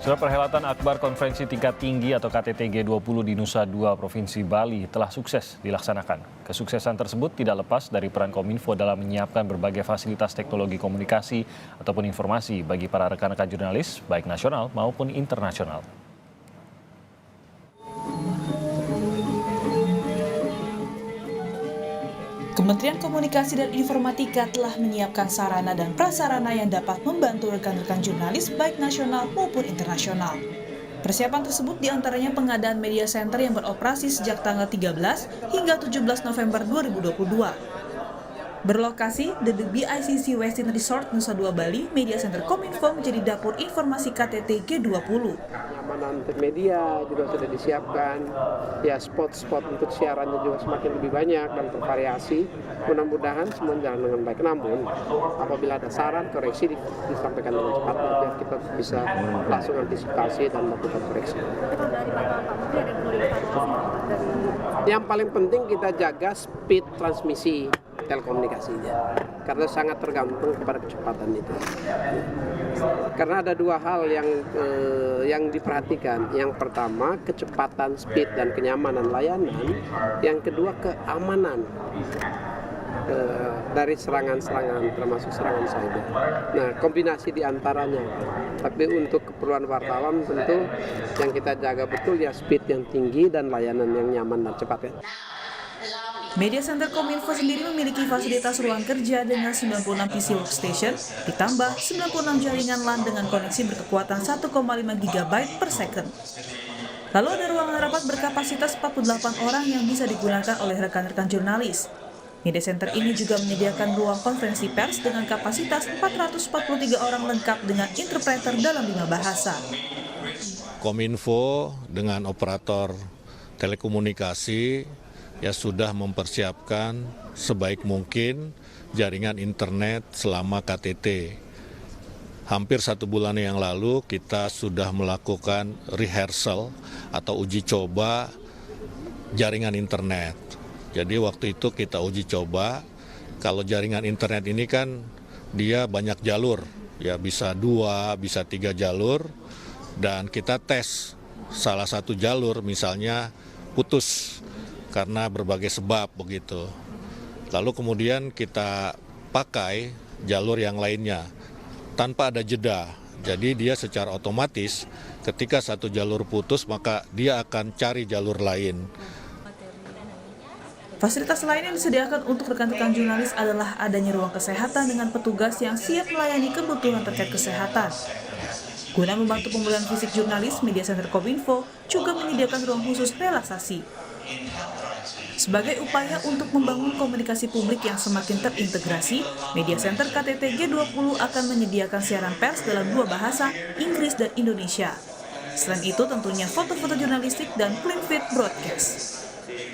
Surat perhelatan Akbar Konferensi Tingkat Tinggi atau KTT G20 di Nusa Dua, Provinsi Bali telah sukses dilaksanakan. Kesuksesan tersebut tidak lepas dari peran Kominfo dalam menyiapkan berbagai fasilitas teknologi komunikasi ataupun informasi bagi para rekan-rekan jurnalis, baik nasional maupun internasional. Kementerian Komunikasi dan Informatika telah menyiapkan sarana dan prasarana yang dapat membantu rekan-rekan jurnalis baik nasional maupun internasional. Persiapan tersebut diantaranya pengadaan media center yang beroperasi sejak tanggal 13 hingga 17 November 2022. Berlokasi di The BICC Westin Resort Nusa Dua Bali, Media Center Kominfo menjadi dapur informasi KTT G20. Keamanan untuk media juga sudah disiapkan, ya spot-spot untuk siarannya juga semakin lebih banyak dan bervariasi. Mudah-mudahan semua jalan dengan baik. Namun apabila ada saran koreksi disampaikan dengan cepat biar kita bisa langsung antisipasi dan melakukan koreksi. Yang paling penting kita jaga speed transmisi telekomunikasinya karena sangat tergantung kepada kecepatan itu. Karena ada dua hal yang diperhatikan. Yang pertama kecepatan, speed dan kenyamanan layanan. Yang kedua keamanan dari serangan-serangan termasuk serangan cyber. Nah, kombinasi di antaranya. Tapi untuk keperluan wartawan tentu yang kita jaga betul ya speed yang tinggi dan layanan yang nyaman dan cepat ya. Media Center Kominfo sendiri memiliki fasilitas ruang kerja dengan 96 PC workstation, ditambah 96 jaringan LAN dengan koneksi berkekuatan 1,5 GB per second. Lalu ada ruangan rapat berkapasitas 48 orang yang bisa digunakan oleh rekan-rekan jurnalis. Media Center ini juga menyediakan ruang konferensi pers dengan kapasitas 443 orang lengkap dengan interpreter dalam 5 bahasa. Kominfo dengan operator telekomunikasi ya sudah mempersiapkan sebaik mungkin jaringan internet selama KTT. Hampir 1 bulan yang lalu kita sudah melakukan rehearsal atau uji coba jaringan internet. Jadi waktu itu kita uji coba, kalau jaringan internet ini kan dia banyak jalur, ya bisa 2, bisa 3 jalur, dan kita tes salah satu jalur misalnya putus karena berbagai sebab begitu. Lalu kemudian kita pakai jalur yang lainnya tanpa ada jeda. Jadi dia secara otomatis ketika satu jalur putus maka dia akan cari jalur lain. Fasilitas lain yang disediakan untuk rekan-rekan jurnalis adalah adanya ruang kesehatan dengan petugas yang siap melayani kebutuhan terkait kesehatan. Guna membantu pemulihan fisik jurnalis, Media Center Kominfo juga menyediakan ruang khusus relaksasi. Sebagai upaya untuk membangun komunikasi publik yang semakin terintegrasi, Media Center KTT G20 akan menyediakan siaran pers dalam 2 bahasa, Inggris dan Indonesia. Selain itu tentunya foto-foto jurnalistik dan clean feed broadcast.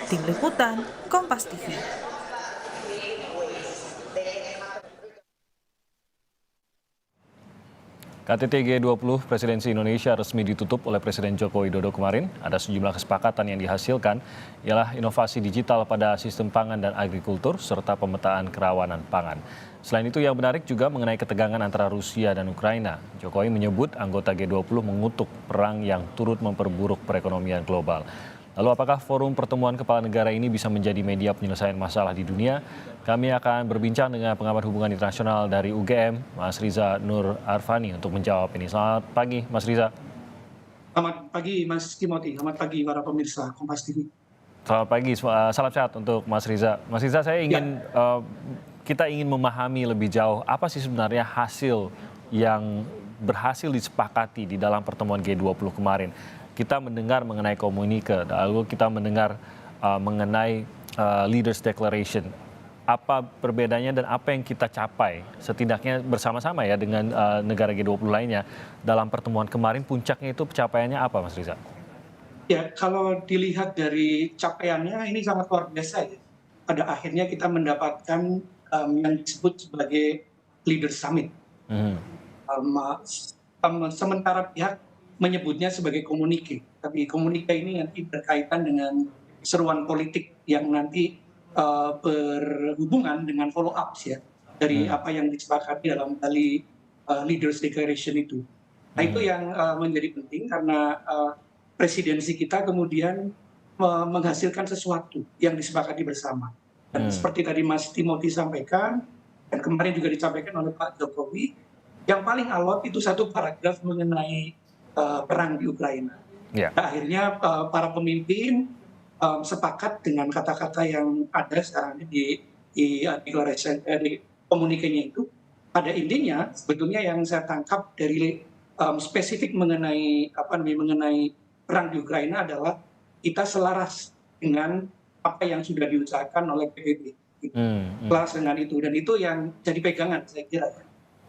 Tim Liputan, Kompas TV. KTT G20 Presidensi Indonesia resmi ditutup oleh Presiden Joko Widodo kemarin. Ada sejumlah kesepakatan yang dihasilkan, ialah inovasi digital pada sistem pangan dan agrikultur, serta pemetaan kerawanan pangan. Selain itu yang menarik juga mengenai ketegangan antara Rusia dan Ukraina. Jokowi menyebut anggota G20 mengutuk perang yang turut memperburuk perekonomian global. Lalu apakah forum pertemuan kepala negara ini bisa menjadi media penyelesaian masalah di dunia? Kami akan berbincang dengan pengamat hubungan internasional dari UGM, Mas Riza Nur Arfani untuk menjawab ini. Selamat pagi, Mas Riza. Selamat pagi, Mas Timothy. Selamat pagi para pemirsa Kompas TV. Selamat pagi, salam sehat untuk Mas Riza. Mas Riza, saya ingin kita ingin memahami lebih jauh apa sih sebenarnya hasil yang berhasil disepakati di dalam pertemuan G20 kemarin. Kita mendengar mengenai komunike, lalu kita mendengar mengenai Leaders Declaration. Apa perbedaannya dan apa yang kita capai setidaknya bersama-sama ya dengan negara G20 lainnya dalam pertemuan kemarin, puncaknya itu pencapaiannya apa, Mas Riza? Ya, kalau dilihat dari capaiannya ini sangat luar biasa ya. Pada akhirnya kita mendapatkan yang disebut sebagai Leaders Summit. Sementara pihak menyebutnya sebagai komunike, tapi komunike ini nanti berkaitan dengan seruan politik yang nanti berhubungan dengan follow up ya dari apa yang disepakati dalam kali Leaders Declaration itu. Nah itu yang menjadi penting karena presidensi kita kemudian menghasilkan sesuatu yang disepakati bersama. Dan seperti tadi Mas Timothy sampaikan, dan kemarin juga disampaikan oleh Pak Jokowi, yang paling alot itu satu paragraf mengenai perang di Ukraina. Ya. Nah, akhirnya para pemimpin sepakat dengan kata-kata yang ada sekarang ini di komunikasinya itu. Pada intinya sebetulnya yang saya tangkap dari spesifik mengenai mengenai perang di Ukraina adalah kita selaras dengan apa yang sudah diusahakan oleh PBB. Selaras dengan itu, dan itu yang jadi pegangan saya kira.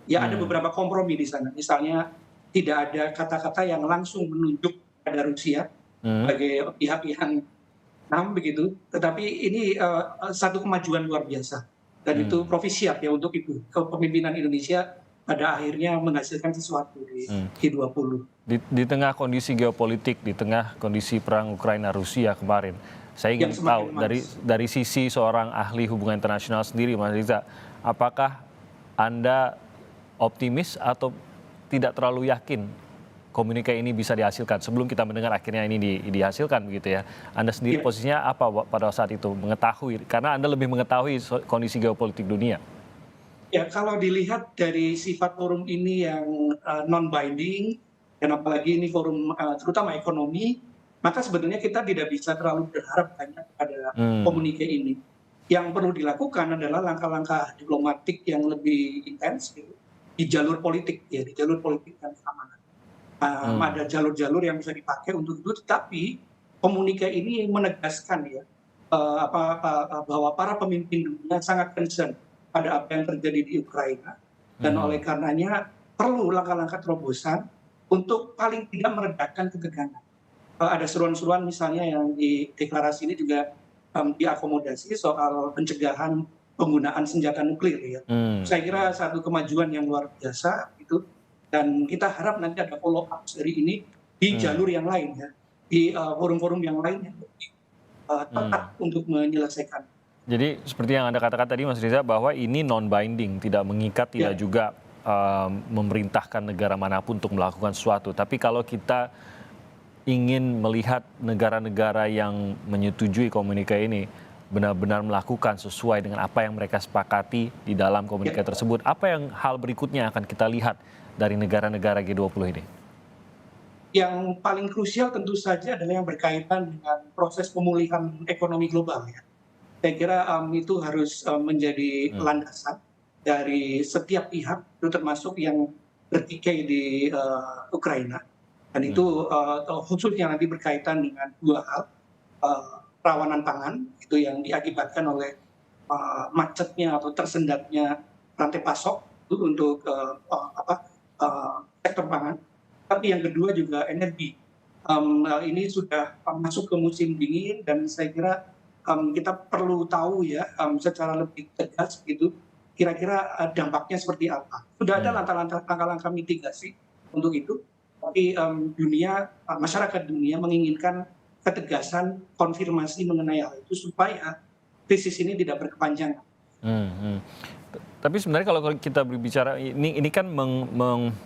Ya ada beberapa kompromi di sana. Misalnya tidak ada kata-kata yang langsung menunjuk pada Rusia sebagai pihak yang begitu. Tetapi ini satu kemajuan luar biasa. Dan itu profisiat ya untuk itu. Kepemimpinan Indonesia pada akhirnya menghasilkan sesuatu di G20. Di tengah kondisi geopolitik, di tengah kondisi perang Ukraina-Rusia kemarin, saya ingin tahu dari sisi seorang ahli hubungan internasional sendiri, Mas Riza, apakah Anda optimis atau tidak terlalu yakin komunikasi ini bisa dihasilkan sebelum kita mendengar akhirnya ini dihasilkan begitu ya? Anda sendiri posisinya apa pada saat itu mengetahui, karena Anda lebih mengetahui kondisi geopolitik dunia? Ya, kalau dilihat dari sifat forum ini yang non-binding, dan apalagi ini forum terutama ekonomi, maka sebetulnya kita tidak bisa terlalu berharap banyak pada komunikasi ini. Yang perlu dilakukan adalah langkah-langkah diplomatik yang lebih intens gitu, di jalur politik, ya, di jalur politik dan keamanan. Ada jalur-jalur yang bisa dipakai untuk itu, tetapi komunikasi ini menegaskan ya bahwa para pemimpin dunia sangat concern pada apa yang terjadi di Ukraina, dan oleh karenanya perlu langkah-langkah terobosan untuk paling tidak meredakan ketegangan. Ada seruan-seruan misalnya yang di deklarasi ini juga diakomodasi soal pencegahan penggunaan senjata nuklir ya. Saya kira satu kemajuan yang luar biasa itu, dan kita harap nanti ada follow up dari ini di jalur yang lain ya, di forum-forum yang lain yang lebih tepat untuk menyelesaikan. Jadi seperti yang Anda katakan tadi Mas Riza, bahwa ini non-binding, tidak mengikat, tidak juga memerintahkan negara manapun untuk melakukan sesuatu. Tapi kalau kita ingin melihat negara-negara yang menyetujui komunikasi ini benar-benar melakukan sesuai dengan apa yang mereka sepakati di dalam komunikasi tersebut, apa yang hal berikutnya akan kita lihat dari negara-negara G20 ini? Yang paling krusial tentu saja adalah yang berkaitan dengan proses pemulihan ekonomi global ya. Saya kira itu harus menjadi landasan dari setiap pihak, itu termasuk yang bertikai di Ukraina. Dan itu khususnya nanti berkaitan dengan dua hal, rawanan pangan, itu yang diakibatkan oleh macetnya atau tersendatnya rantai pasok itu untuk sektor pangan. Tapi yang kedua juga energi. Ini sudah masuk ke musim dingin, dan saya kira kita perlu tahu ya secara lebih tegas gitu kira-kira dampaknya seperti apa. Sudah ada langkah-langkah mitigasi untuk itu, tapi masyarakat dunia menginginkan ketegasan konfirmasi mengenai hal itu supaya krisis ini tidak berkepanjangan. Tapi sebenarnya kalau kita berbicara ini kan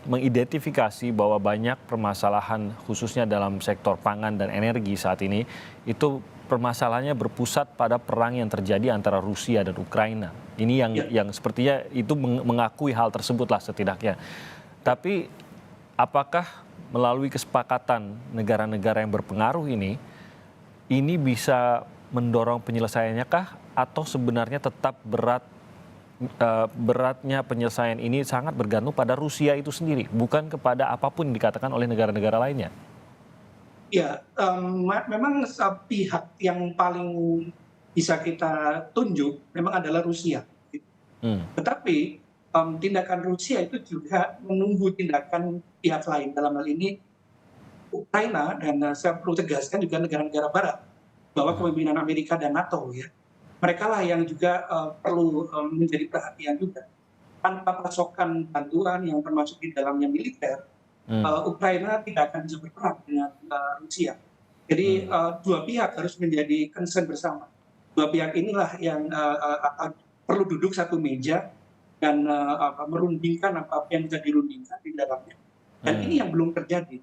mengidentifikasi bahwa banyak permasalahan khususnya dalam sektor pangan dan energi saat ini itu permasalahannya berpusat pada perang yang terjadi antara Rusia dan Ukraina. Ini yang sepertinya itu mengakui hal tersebutlah setidaknya. Tapi apakah melalui kesepakatan negara-negara yang berpengaruh ini bisa mendorong penyelesaiannya kah, atau sebenarnya tetap beratnya penyelesaian ini sangat bergantung pada Rusia itu sendiri, bukan kepada apapun yang dikatakan oleh negara-negara lainnya? Ya, memang pihak yang paling bisa kita tunjuk memang adalah Rusia. Tetapi tindakan Rusia itu juga menunggu tindakan pihak lain, dalam hal ini Ukraina, dan saya perlu tegaskan juga negara-negara Barat, bahwa kepemimpinan Amerika dan NATO ya, mereka lah yang juga perlu menjadi perhatian juga. Tanpa pasokan bantuan yang termasuk di dalamnya militer, Ukraina tidak akan bisa berperang dengan Rusia. Jadi dua pihak harus menjadi concern bersama. Dua pihak inilah yang perlu duduk satu meja dan merundingkan apa yang bisa dirundingkan di dalamnya. Dan ini yang belum terjadi.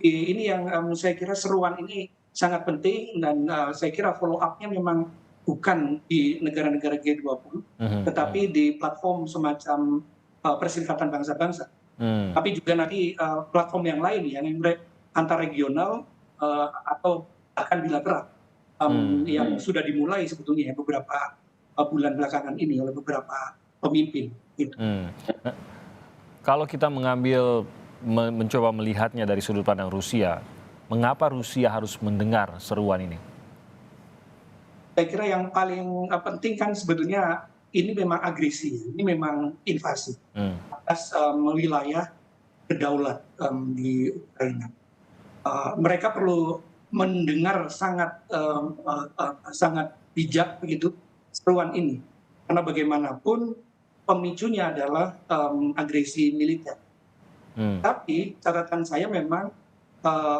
Ini yang saya kira seruan ini sangat penting dan saya kira follow up-nya memang bukan di negara-negara G20, tetapi di platform semacam Perserikatan Bangsa-Bangsa. Tapi juga nanti platform yang lain yang antar regional atau bahkan bilateral yang sudah dimulai sebetulnya beberapa bulan belakangan ini oleh beberapa pemimpin. Gitu. Nah, kalau kita mencoba melihatnya dari sudut pandang Rusia, mengapa Rusia harus mendengar seruan ini? Saya kira yang paling penting kan sebetulnya ini memang agresi, ini memang invasi atas wilayah berdaulat di Ukraina. Mereka perlu mendengar sangat bijak begitu seruan ini, karena bagaimanapun pemicunya adalah agresi militer. Tapi catatan saya memang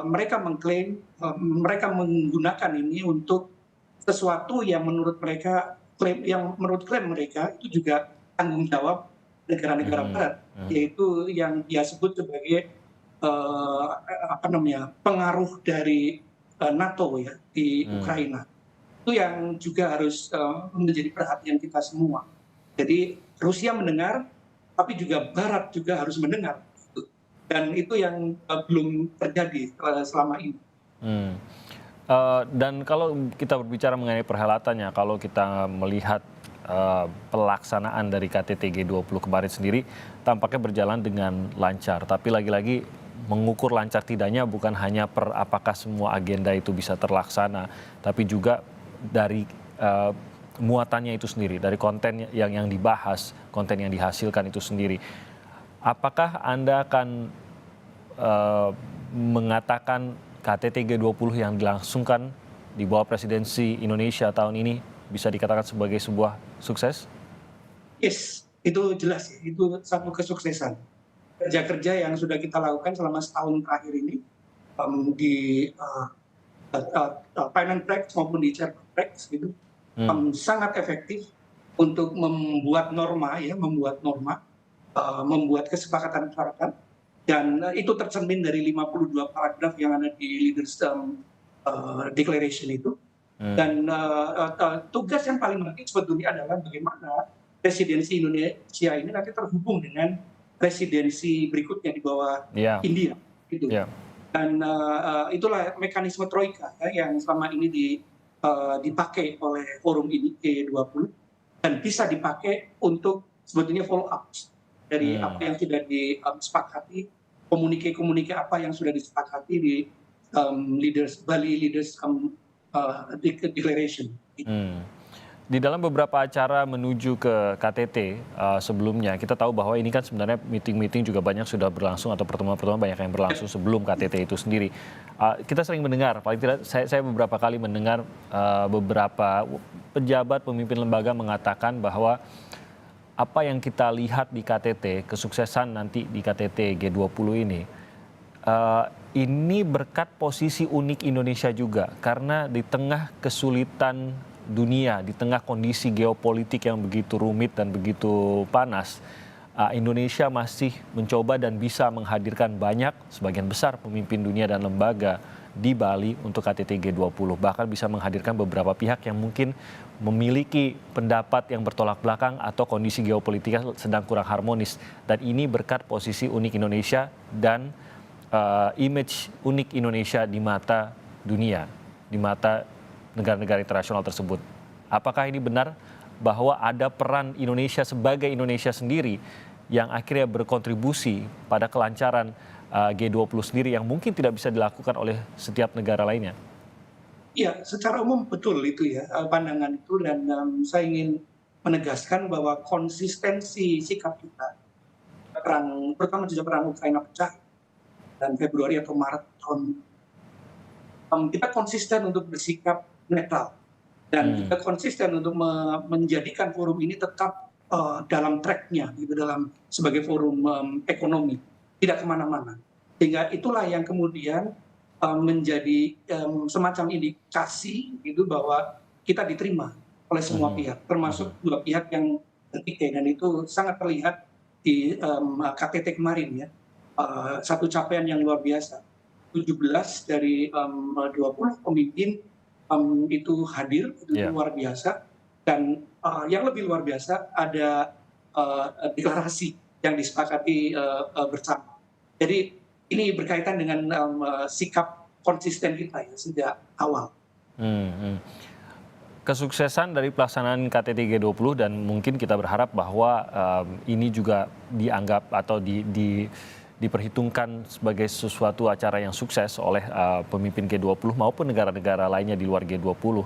mereka mengklaim, mereka menggunakan ini untuk sesuatu yang menurut klaim mereka itu juga tanggung jawab negara-negara Barat, yaitu yang dia sebut sebagai pengaruh dari NATO ya di Ukraina. Itu yang juga harus menjadi perhatian kita semua. Jadi Rusia mendengar, tapi juga Barat juga harus mendengar. Dan itu yang belum terjadi selama ini. Dan kalau kita berbicara mengenai perhelatannya, kalau kita melihat pelaksanaan dari KTT G20 kemarin sendiri tampaknya berjalan dengan lancar. Tapi lagi-lagi mengukur lancar tidaknya bukan hanya apakah semua agenda itu bisa terlaksana, tapi juga dari muatannya itu sendiri, dari konten yang dibahas, konten yang dihasilkan itu sendiri. Apakah Anda akan mengatakan KTT G20 yang dilangsungkan di bawah presidensi Indonesia tahun ini bisa dikatakan sebagai sebuah sukses? Yes, itu jelas ya, itu satu kesuksesan. Kerja-kerja yang sudah kita lakukan selama setahun terakhir ini di finance tracks maupun di chair tracks gitu, sangat efektif untuk membuat norma, membuat kesepakatan-kesepakatan, dan itu tercermin dari 52 paragraf yang ada di Leaders Declaration itu. Dan tugas yang paling penting sebetulnya adalah bagaimana presidensi Indonesia ini nanti terhubung dengan presidensi berikutnya di bawah India, gitu. Dan itulah mekanisme troika yang selama ini dipakai oleh forum ini G20 dan bisa dipakai untuk sebetulnya follow up dari apa yang sudah disepakati, komunike apa yang sudah disepakati di Bali Leaders Declaration. Di dalam beberapa acara menuju ke KTT sebelumnya, kita tahu bahwa ini kan sebenarnya meeting-meeting juga banyak sudah berlangsung atau pertemuan-pertemuan banyak yang berlangsung sebelum KTT itu sendiri. Kita sering mendengar, paling tidak saya beberapa kali mendengar beberapa pejabat pemimpin lembaga mengatakan bahwa apa yang kita lihat di KTT, kesuksesan nanti di KTT G20 ini berkat posisi unik Indonesia juga, karena di tengah kesulitan dunia, di tengah kondisi geopolitik yang begitu rumit dan begitu panas, Indonesia masih mencoba dan bisa menghadirkan sebagian besar pemimpin dunia dan lembaga di Bali untuk KTT G20. Bahkan bisa menghadirkan beberapa pihak yang mungkin memiliki pendapat yang bertolak belakang atau kondisi geopolitiknya sedang kurang harmonis. Dan ini berkat posisi unik Indonesia dan image unik Indonesia di mata dunia, di mata negara-negara internasional tersebut. Apakah ini benar bahwa ada peran Indonesia sebagai Indonesia sendiri yang akhirnya berkontribusi pada kelancaran G20 sendiri yang mungkin tidak bisa dilakukan oleh setiap negara lainnya? Ya, secara umum betul itu ya, pandangan itu, dan saya ingin menegaskan bahwa konsistensi sikap kita pertama sejak perang Ukraina pecah dan Februari atau Maret tahun, kita konsisten untuk bersikap netral dan kita konsisten untuk menjadikan forum ini tetap dalam tracknya, gitu, sebagai forum ekonomi, tidak kemana-mana. Sehingga itulah yang kemudian menjadi semacam indikasi gitu bahwa kita diterima oleh semua pihak, termasuk dua pihak yang ketiga, dan itu sangat terlihat di KTT kemarin ya. satu capaian yang luar biasa. 17 dari 20 pemimpin itu hadir, itu luar biasa. Dan yang lebih luar biasa ada deklarasi yang disepakati bersama. Jadi ini berkaitan dengan sikap konsisten kita ya sejak awal. Kesuksesan dari pelaksanaan KTT G20 dan mungkin kita berharap bahwa ini juga dianggap atau diperhitungkan sebagai sesuatu acara yang sukses oleh pemimpin G20 maupun negara-negara lainnya di luar G20.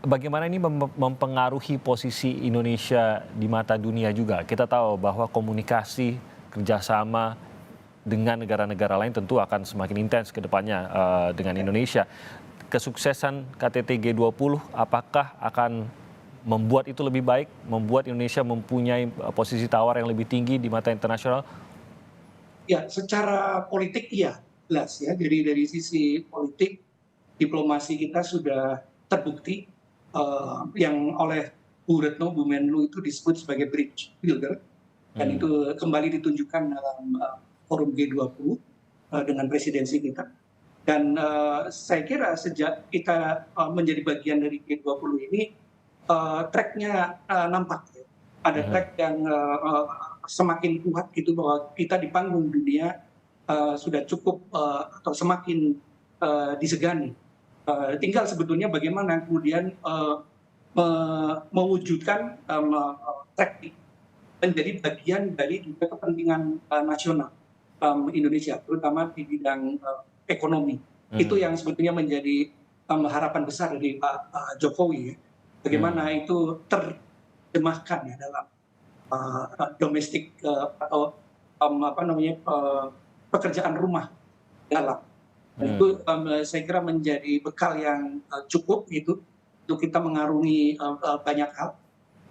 Bagaimana ini mempengaruhi posisi Indonesia di mata dunia juga? Kita tahu bahwa komunikasi, kerjasama dengan negara-negara lain tentu akan semakin intens ke depannya dengan Indonesia. Kesuksesan KTT G20 apakah akan membuat itu lebih baik, membuat Indonesia mempunyai posisi tawar yang lebih tinggi di mata internasional? Ya, secara politik iya, jelas ya. Jadi dari sisi politik, diplomasi kita sudah terbukti yang oleh Bu Retno, Bu Menlu itu disebut sebagai bridge builder. Dan itu kembali ditunjukkan dalam forum G20 dengan presidensi kita. Dan saya kira sejak kita menjadi bagian dari G20 ini, track-nya nampak. Ya. Ada track yang semakin kuat gitu bahwa kita di panggung dunia sudah cukup atau semakin disegani. Tinggal sebetulnya bagaimana kemudian mewujudkan track ini menjadi bagian dari juga kepentingan nasional Indonesia, terutama di bidang ekonomi. Itu yang sebetulnya menjadi harapan besar dari Pak Jokowi. Bagaimana itu terjemahkan ya dalam domestik atau pekerjaan rumah dalam. Itu saya kira menjadi bekal yang cukup gitu untuk kita mengarungi banyak hal,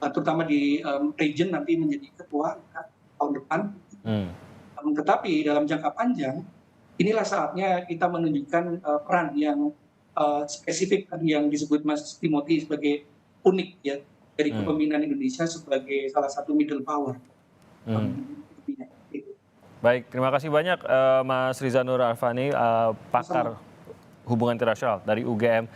terutama di region nanti menjadi ketua tahun depan. Tetapi dalam jangka panjang, inilah saatnya kita menunjukkan peran yang spesifik tadi yang disebut Mas Timothy sebagai unik ya dari kepemimpinan Indonesia sebagai salah satu middle power. Baik, terima kasih banyak Mas Riza Nur Arfani, pakar hubungan internasional dari UGM.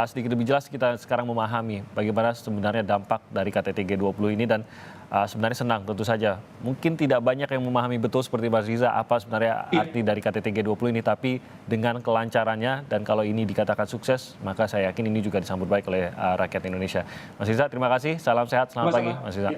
Sedikit lebih jelas kita sekarang memahami bagaimana sebenarnya dampak dari KTT G20 ini dan sebenarnya senang tentu saja. Mungkin tidak banyak yang memahami betul seperti Mas Riza apa sebenarnya arti dari KTT G20 ini, tapi dengan kelancarannya dan kalau ini dikatakan sukses, maka saya yakin ini juga disambut baik oleh rakyat Indonesia. Mas Riza, terima kasih. Salam sehat, selamat pagi Mas Riza.